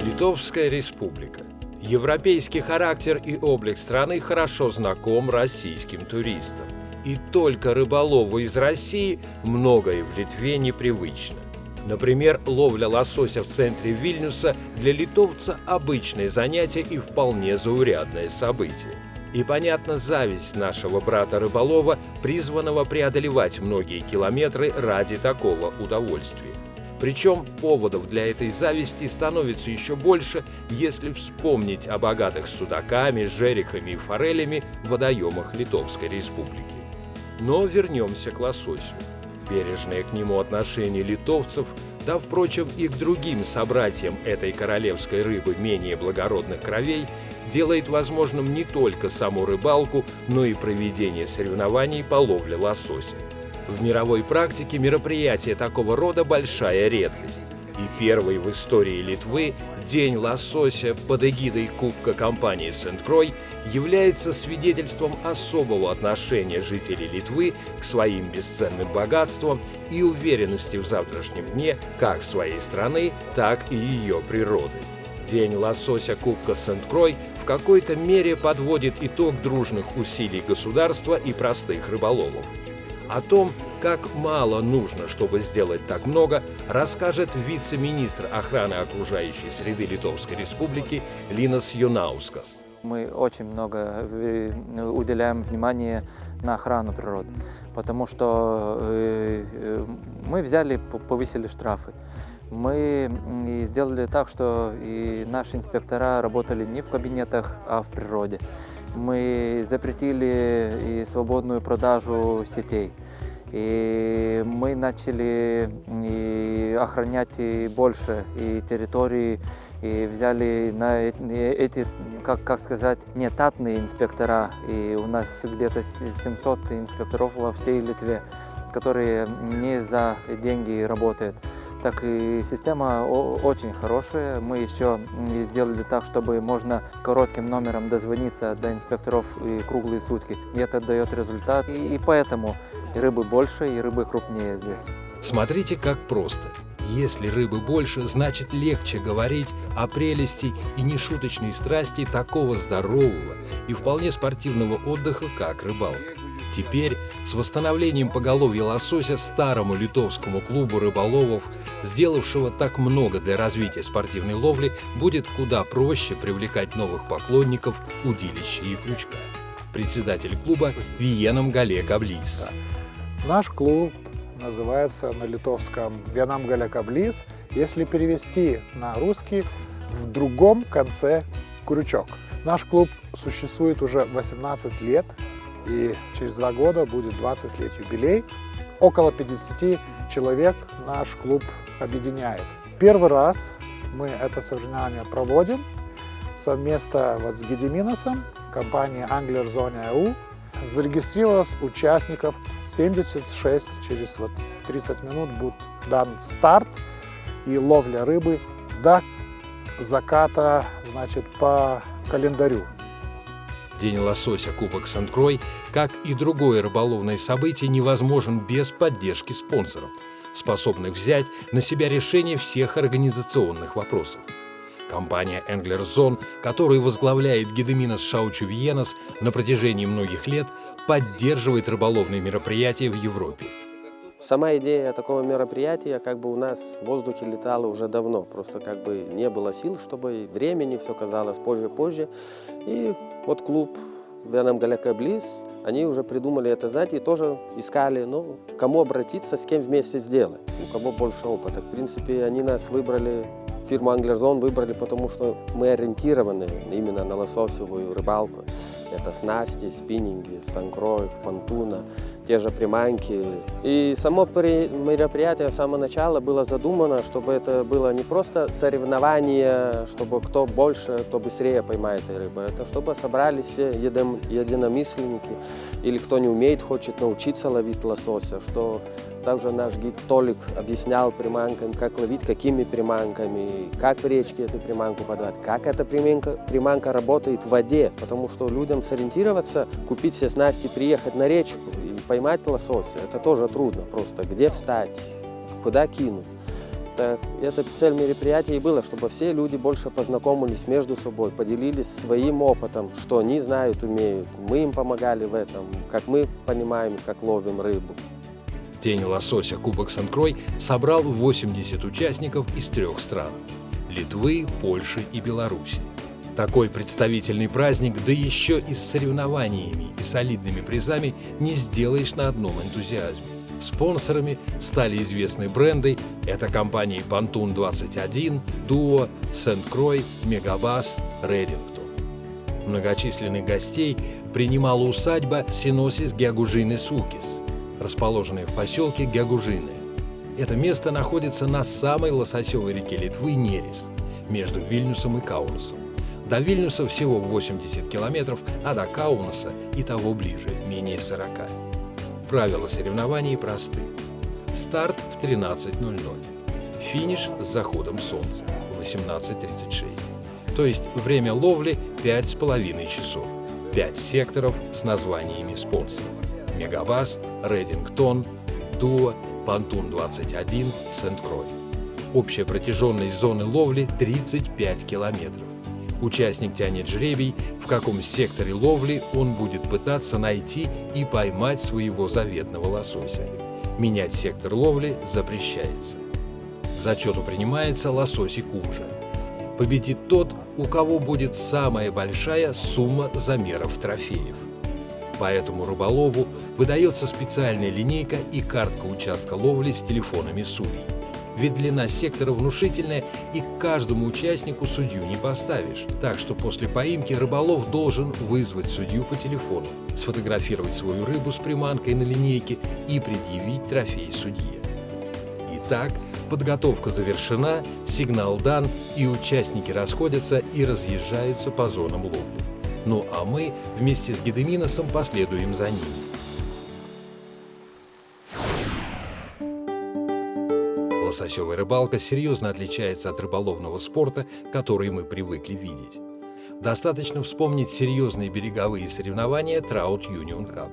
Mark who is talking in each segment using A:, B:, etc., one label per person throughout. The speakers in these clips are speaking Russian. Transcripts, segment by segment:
A: Литовская республика. Европейский характер и облик страны хорошо знаком российским туристам. И только рыболову из России многое в Литве непривычно. Например, ловля лосося в центре Вильнюса для литовца – обычное занятие и вполне заурядное событие. И, понятно, зависть нашего брата-рыболова, призванного преодолевать многие километры ради такого удовольствия. Причем поводов для этой зависти становится еще больше, если вспомнить о богатых судаками, жерехами и форелями в водоемах Литовской республики. Но вернемся к лососю. Бережное к нему отношение литовцев, да, впрочем, и к другим собратьям этой королевской рыбы менее благородных кровей, делает возможным не только саму рыбалку, но и проведение соревнований по ловле лосося. В мировой практике мероприятие такого рода – большая редкость. И первый в истории Литвы День лосося под эгидой Кубка компании «Сент-Крой» является свидетельством особого отношения жителей Литвы к своим бесценным богатствам и уверенности в завтрашнем дне как своей страны, так и ее природы. День лосося Кубка «Сент-Крой» в какой-то мере подводит итог дружных усилий государства и простых рыболовов. О том, как мало нужно, чтобы сделать так много, расскажет вице-министр охраны окружающей среды Литовской Республики Линас Юнаускас.
B: Мы очень много уделяем внимания на охрану природы, потому что мы взяли, повысили штрафы. Мы сделали так, что и наши инспектора работали не в кабинетах, а в природе. Мы запретили и свободную продажу сетей. И мы начали и охранять и больше и территории, и взяли на эти, как сказать, нетатные инспектора. И у нас где-то 700 инспекторов во всей Литве, которые не за деньги работают. Так и система очень хорошая. Мы еще сделали так, чтобы можно коротким номером дозвониться до инспекторов и круглые сутки. И это дает результат. И поэтому и рыбы больше, и рыбы крупнее здесь.
A: Смотрите, как просто. Если рыбы больше, значит легче говорить о прелести и нешуточной страсти такого здорового и вполне спортивного отдыха, как рыбалка. Теперь, с восстановлением поголовья лосося, старому литовскому клубу рыболовов, сделавшего так много для развития спортивной ловли, будет куда проще привлекать новых поклонников удилища и крючка. Председатель клуба Виенам Гале Каблис.
C: Наш клуб называется на литовском Vienam Gale Kablys. Если перевести на русский, в другом конце крючок. Наш клуб существует уже 18 лет. И через 2 года будет 20 лет юбилей. Около 50 человек наш клуб объединяет. Первый раз мы это соревнование проводим совместно с Гедиминасом, компанией Angler Zone EU. Зарегистрировалось участников 76. Через 30 минут будет дан старт и ловля рыбы до заката, значит, по календарю.
A: День лосося Кубок Сент-Крой, как и другое рыболовное событие, невозможен без поддержки спонсоров, способных взять на себя решение всех организационных вопросов. Компания Angler Zone, которую возглавляет Гедиминас Шаучу-Виенас, на протяжении многих лет поддерживает рыболовные мероприятия в Европе.
D: Сама идея такого мероприятия у нас в воздухе летала уже давно. Просто не было сил, чтобы времени, все казалось позже. И вот клуб Vienam Gale Kablys, они уже придумали это, знаете, и тоже искали, кому обратиться, с кем вместе сделать, у кого больше опыта. В принципе, они нас выбрали, фирму Angler Zone выбрали, потому что мы ориентированы именно на лососевую рыбалку. Это снасти, спиннинги, санкроек, понтуна, те же приманки. И само мероприятие с самого начала было задумано, чтобы это было не просто соревнование, чтобы кто больше, кто быстрее поймает рыбу. Это чтобы собрались все единомышленники или кто не умеет, хочет научиться ловить лосося, что также наш гид Толик объяснял приманкам, как ловить, какими приманками, как в речке эту приманку подавать, как эта приманка работает в воде, потому что людям сориентироваться, купить все снасти, приехать на речку и поймать лосося, это тоже трудно, просто где встать, куда кинуть. Так, это цель мероприятия и было, чтобы все люди больше познакомились между собой, поделились своим опытом, что они знают, умеют. Мы им помогали в этом, как мы понимаем, как ловим рыбу.
A: День лосося Кубок Сен-Крой собрал 80 участников из 3 стран – Литвы, Польши и Беларуси. Такой представительный праздник, да еще и с соревнованиями и солидными призами, не сделаешь на одном энтузиазме. Спонсорами стали известные бренды – это компании Pontoon 21, Duo, Сен-Крой, Мегабас, Редингтон. Многочисленных гостей принимала усадьба Синосис Гягужины Сукис, расположенная в поселке Гягужины. Это место находится на самой лососевой реке Литвы Нерис, между Вильнюсом и Каунасом. До Вильнюса всего 80 километров, а до Каунаса и того ближе, менее 40. Правила соревнований просты. Старт в 13:00. Финиш с заходом солнца в 18:36. То есть время ловли 5,5 часов. 5 секторов с названиями спонсоров. Мегабас, Редингтон, Дуо, Pontoon 21, Сен-Крой. Общая протяженность зоны ловли 35 километров. Участник тянет жребий, в каком секторе ловли он будет пытаться найти и поймать своего заветного лосося. Менять сектор ловли запрещается. К зачету принимается лосось и кумжа. Победит тот, у кого будет самая большая сумма замеров трофеев. Поэтому рыболову выдается специальная линейка и картка участка ловли с телефонами судей. Ведь длина сектора внушительная, и к каждому участнику судью не поставишь. Так что после поимки рыболов должен вызвать судью по телефону, сфотографировать свою рыбу с приманкой на линейке и предъявить трофей судье. Итак, подготовка завершена, сигнал дан, и участники расходятся и разъезжаются по зонам ловли. Ну а мы вместе с Гедеминосом последуем за ними. Лососевая рыбалка серьезно отличается от рыболовного спорта, который мы привыкли видеть. Достаточно вспомнить серьезные береговые соревнования Trout Union Cup.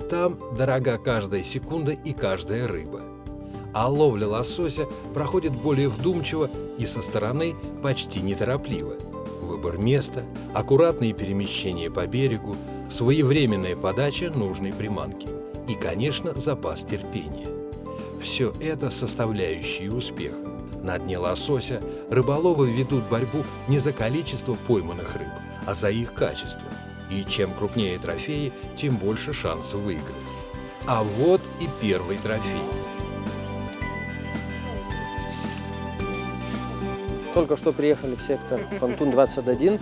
A: Там дорога каждая секунда и каждая рыба. А ловля лосося проходит более вдумчиво и со стороны почти неторопливо. Выбор места, аккуратные перемещения по берегу, своевременная подача нужной приманки и, конечно, запас терпения. Все это составляющие успеха. На дне лосося рыболовы ведут борьбу не за количество пойманных рыб, а за их качество. И чем крупнее трофеи, тем больше шансов выиграть. А вот и первый трофей.
D: Только что приехали в сектор Pontoon 21,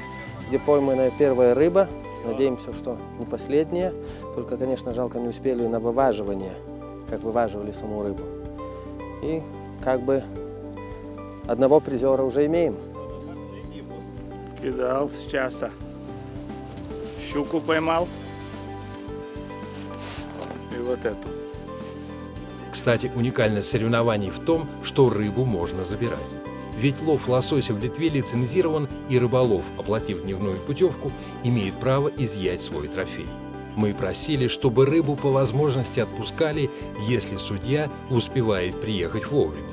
D: где пойманная первая рыба. Надеемся, что не последняя. Только, конечно, жалко, не успели на вываживание, как вываживали саму рыбу. И как бы одного призера уже имеем.
E: Кидал с часа. Щуку поймал. И вот эту.
A: Кстати, уникальность соревнований в том, что рыбу можно забирать. Ведь лов лосося в Литве лицензирован, и рыболов, оплатив дневную путевку, имеет право изъять свой трофей. Мы просили, чтобы рыбу по возможности отпускали, если судья успевает приехать вовремя.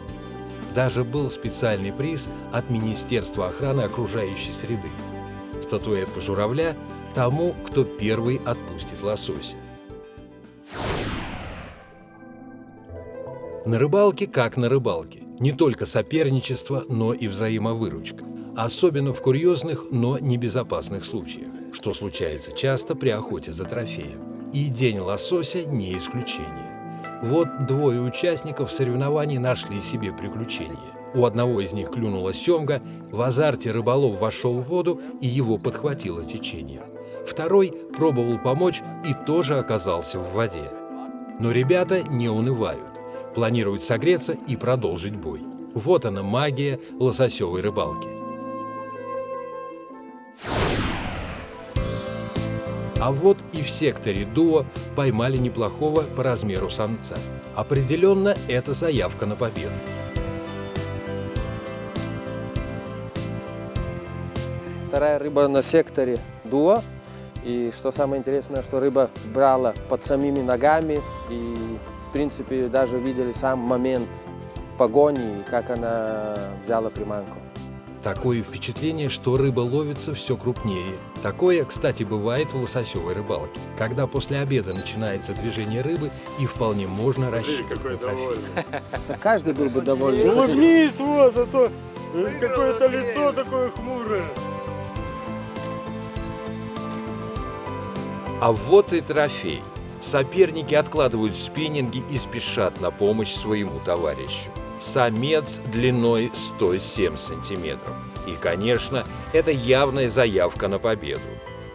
A: Даже был специальный приз от Министерства охраны окружающей среды. Статуэтка журавля тому, кто первый отпустит лосося. На рыбалке как на рыбалке. Не только соперничество, но и взаимовыручка. Особенно в курьезных, но небезопасных случаях, что случается часто при охоте за трофеем. И день лосося не исключение. Вот 2 участников соревнований нашли себе приключение. У одного из них клюнула семга, в азарте рыболов вошел в воду, и его подхватило течение. Второй пробовал помочь и тоже оказался в воде. Но ребята не унывают. Планируют согреться и продолжить бой. Вот она магия лососевой рыбалки. А вот и в секторе Дуо поймали неплохого по размеру самца. Определенно, это заявка на победу.
D: Вторая рыба на секторе Дуо. И что самое интересное, что рыба брала под самими ногами. И в принципе даже видели сам момент погони, как она взяла приманку.
A: Такое впечатление, что рыба ловится все крупнее. Такое, кстати, бывает в лососевой рыбалке, когда после обеда начинается движение рыбы и вполне можно рассчитывать на трофей.
D: Да каждый был бы доволен.
E: Улыбнись, вот, а то какое-то лицо такое хмурое.
A: А вот и трофей. Соперники откладывают спиннинги и спешат на помощь своему товарищу. Самец длиной 107 сантиметров. И, конечно, это явная заявка на победу.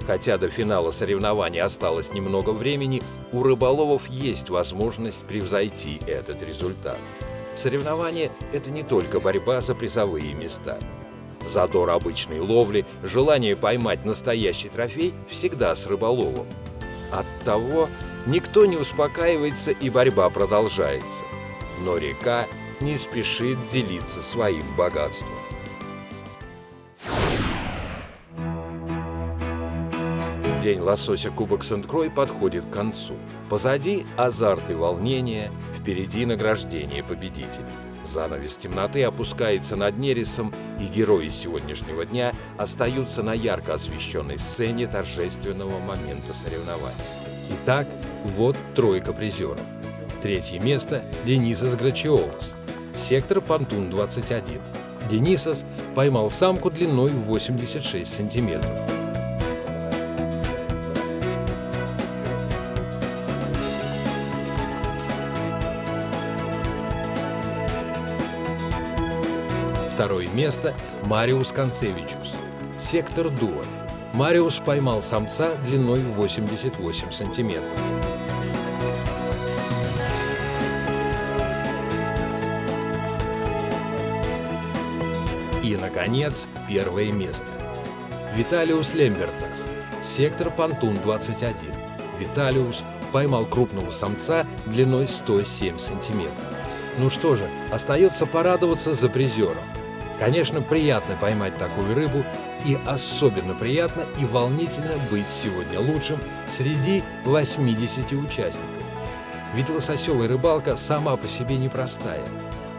A: Хотя до финала соревнований осталось немного времени, у рыболовов есть возможность превзойти этот результат. Соревнования – это не только борьба за призовые места. Задор обычной ловли, желание поймать настоящий трофей всегда с рыболовом. Оттого никто не успокаивается и борьба продолжается. Но река не спешит делиться своим богатством. День лосося Кубок Сент-Крой подходит к концу. Позади азарт и волнение, впереди награждение победителей. Занавес темноты опускается над Нересом, и герои сегодняшнего дня остаются на ярко освещенной сцене торжественного момента соревнований. Итак, вот тройка призеров. Третье место – Денисас Грачиолас, сектор Понтун-21. Денисас поймал самку длиной 86 сантиметров. Второе место – Мариус Концевичус, сектор Дуа. Мариус поймал самца длиной 88 сантиметров. И, наконец, первое место. Виталиус Лембертас, сектор Понтун-21. Виталиус поймал крупного самца длиной 107 сантиметров. Ну что же, остается порадоваться за призером. Конечно, приятно поймать такую рыбу, и особенно приятно и волнительно быть сегодня лучшим среди 80 участников. Ведь лососевая рыбалка сама по себе непростая,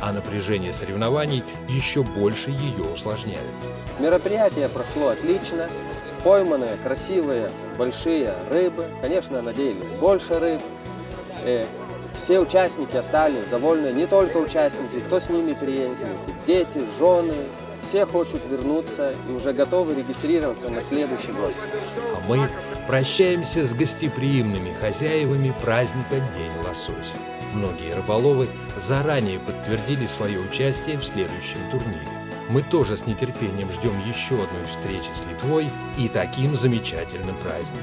A: а напряжение соревнований еще больше ее усложняет.
D: Мероприятие прошло отлично. Пойманные красивые большие рыбы. Конечно, надеялись больше рыб. Все участники остались довольны, не только участники, кто с ними приехал, дети, жены. Все хотят вернуться и уже готовы регистрироваться на следующий год.
A: А мы прощаемся с гостеприимными хозяевами праздника День лосося. Многие рыболовы заранее подтвердили свое участие в следующем турнире. Мы тоже с нетерпением ждем еще одной встречи с Литвой и таким замечательным праздником.